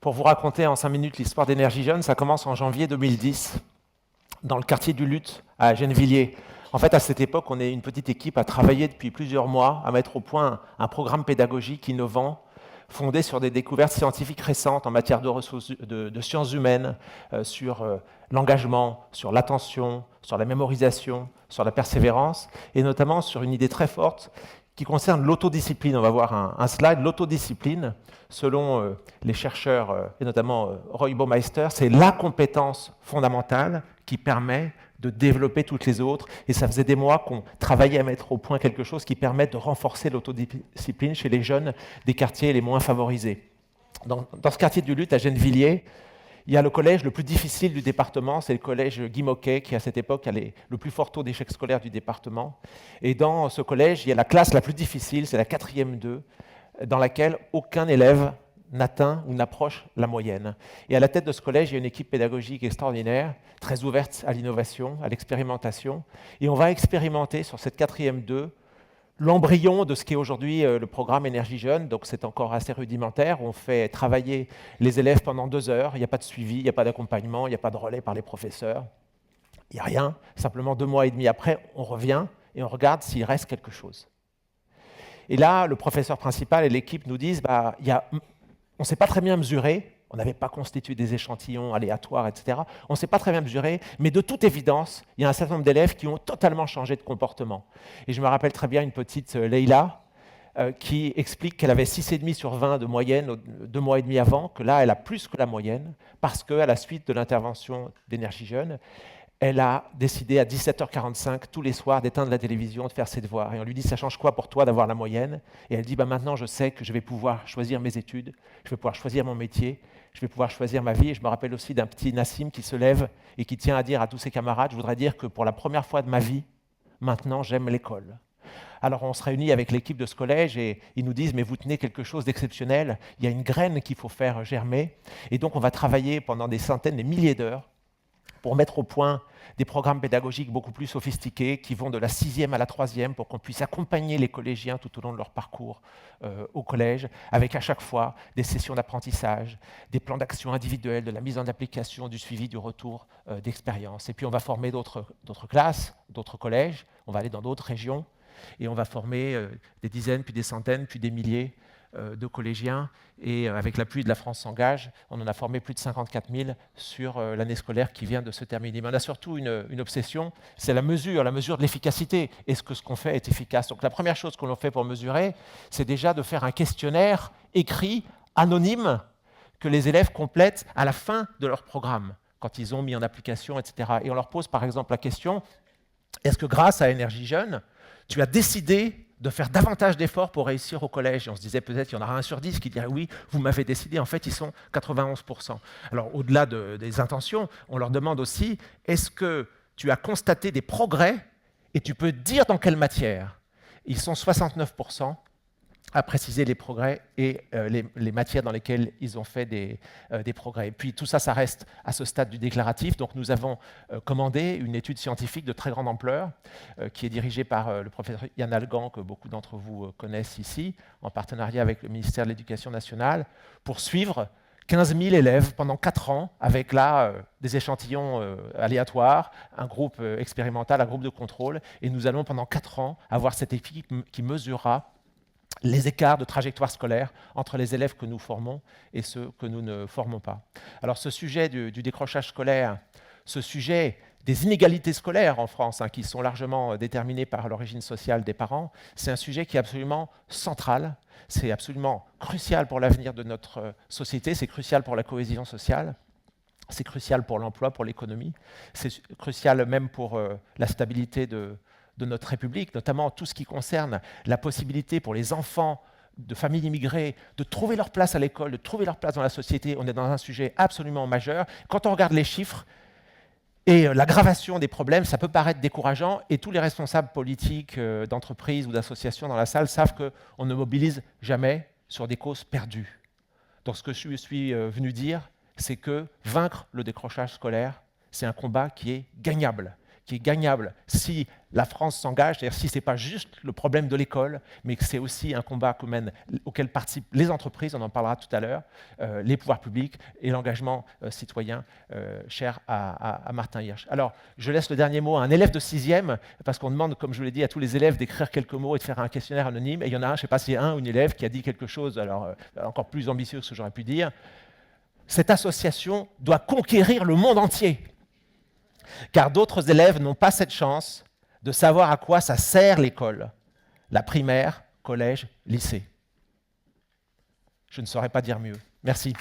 Pour vous raconter en 5 minutes l'histoire d'Énergie Jeune, ça commence en janvier 2010, dans le quartier du Luth, à Gennevilliers. En fait, à cette époque, on est une petite équipe à travailler depuis plusieurs mois à mettre au point un programme pédagogique innovant, fondé sur des découvertes scientifiques récentes en matière de sciences humaines, sur l'engagement, sur l'attention, sur la mémorisation, sur la persévérance, et notamment sur une idée très forte qui concerne l'autodiscipline. On va voir un slide. L'autodiscipline, selon les chercheurs, et notamment Roy Baumeister, c'est la compétence fondamentale qui permet de développer toutes les autres. Et ça faisait des mois qu'on travaillait à mettre au point quelque chose qui permet de renforcer l'autodiscipline chez les jeunes des quartiers les moins favorisés. Dans ce quartier du Luth, à Gennevilliers, il y a le collège le plus difficile du département, c'est le collège Guy Moquet, qui à cette époque a le plus fort taux d'échec scolaire du département. Et dans ce collège, il y a la classe la plus difficile, c'est la 4e 2, dans laquelle aucun élève n'atteint ou n'approche la moyenne. Et à la tête de ce collège, il y a une équipe pédagogique extraordinaire, très ouverte à l'innovation, à l'expérimentation. Et on va expérimenter sur cette 4e 2 l'embryon de ce qu'est aujourd'hui le programme Énergie Jeune. Donc c'est encore assez rudimentaire. On fait travailler les élèves pendant 2 heures. Il n'y a pas de suivi, il n'y a pas d'accompagnement, il n'y a pas de relais par les professeurs. Il n'y a rien. Simplement 2 mois et demi après, on revient et on regarde s'il reste quelque chose. Et là, le professeur principal et l'équipe nous disent on ne sait pas très bien mesurer. On n'avait pas constitué des échantillons aléatoires, etc. On ne sait pas très bien mesurer, mais de toute évidence, il y a un certain nombre d'élèves qui ont totalement changé de comportement. Et je me rappelle très bien une petite Leïla qui explique qu'elle avait 6,5 sur 20 de moyenne 2 mois et demi avant, que là, elle a plus que la moyenne, parce qu'à la suite de l'intervention d'Énergie Jeune, elle a décidé à 17h45 tous les soirs d'éteindre la télévision, de faire ses devoirs. Et on lui dit, ça change quoi pour toi d'avoir la moyenne? Et elle dit, maintenant je sais que je vais pouvoir choisir mes études, je vais pouvoir choisir mon métier, je vais pouvoir choisir ma vie. Et je me rappelle aussi d'un petit Nassim qui se lève et qui tient à dire à tous ses camarades, je voudrais dire que pour la première fois de ma vie, maintenant j'aime l'école. Alors on se réunit avec l'équipe de ce collège et ils nous disent, mais vous tenez quelque chose d'exceptionnel, il y a une graine qu'il faut faire germer. Et donc on va travailler pendant des centaines, des milliers d'heures pour mettre au point des programmes pédagogiques beaucoup plus sophistiqués qui vont de la 6e à la 3e pour qu'on puisse accompagner les collégiens tout au long de leur parcours au collège, avec à chaque fois des sessions d'apprentissage, des plans d'action individuels, de la mise en application, du suivi, du retour d'expérience. Et puis on va former d'autres classes, d'autres collèges, on va aller dans d'autres régions et on va former des dizaines, puis des centaines, puis des milliers de collégiens, et avec l'appui de la France s'engage, on en a formé plus de 54 000 sur l'année scolaire qui vient de se terminer. Mais on a surtout une obsession, c'est la mesure de l'efficacité. Est-ce que ce qu'on fait est efficace? Donc la première chose que l'on fait pour mesurer, c'est déjà de faire un questionnaire écrit, anonyme, que les élèves complètent à la fin de leur programme, quand ils ont mis en application, etc. Et on leur pose par exemple la question, est-ce que grâce à Énergie Jeune, tu as décidé de faire davantage d'efforts pour réussir au collège? Et on se disait peut-être qu'il y en aura 1 sur 10 qui dirait oui, vous m'avez décidé. En fait, ils sont 91%. Alors, au-delà des intentions, on leur demande aussi, est-ce que tu as constaté des progrès et tu peux dire dans quelle matière? Ils sont 69% à préciser les progrès et les matières dans lesquelles ils ont fait des progrès. Et puis tout ça, ça reste à ce stade du déclaratif. Donc nous avons commandé une étude scientifique de très grande ampleur qui est dirigée par le professeur Yann Algan, que beaucoup d'entre vous connaissent ici, en partenariat avec le ministère de l'Éducation nationale, pour suivre 15 000 élèves pendant 4 ans, avec là des échantillons aléatoires, un groupe expérimental, un groupe de contrôle. Et nous allons pendant 4 ans avoir cette équipe qui mesurera les écarts de trajectoire scolaire entre les élèves que nous formons et ceux que nous ne formons pas. Alors ce sujet du décrochage scolaire, ce sujet des inégalités scolaires en France, qui sont largement déterminées par l'origine sociale des parents, c'est un sujet qui est absolument central, c'est absolument crucial pour l'avenir de notre société, c'est crucial pour la cohésion sociale, c'est crucial pour l'emploi, pour l'économie, c'est crucial même pour la stabilité de notre République, notamment tout ce qui concerne la possibilité pour les enfants de familles immigrées de trouver leur place à l'école, de trouver leur place dans la société. On est dans un sujet absolument majeur. Quand on regarde les chiffres et l'aggravation des problèmes, ça peut paraître décourageant, et tous les responsables politiques d'entreprises ou d'associations dans la salle savent qu'on ne mobilise jamais sur des causes perdues. Donc ce que je suis venu dire, c'est que vaincre le décrochage scolaire, c'est un combat qui est gagnable, qui est gagnable si la France s'engage, c'est-à-dire si ce n'est pas juste le problème de l'école, mais que c'est aussi un combat auquel participent les entreprises, on en parlera tout à l'heure, les pouvoirs publics et l'engagement citoyen cher à Martin Hirsch. Alors, je laisse le dernier mot à un élève de 6e, parce qu'on demande, comme je vous l'ai dit, à tous les élèves d'écrire quelques mots et de faire un questionnaire anonyme. Et il y en a un, je ne sais pas si c'est un ou une élève, qui a dit quelque chose alors, encore plus ambitieux que ce que j'aurais pu dire. Cette association doit conquérir le monde entier. Car d'autres élèves n'ont pas cette chance de savoir à quoi ça sert l'école, la primaire, collège, lycée. Je ne saurais pas dire mieux. Merci.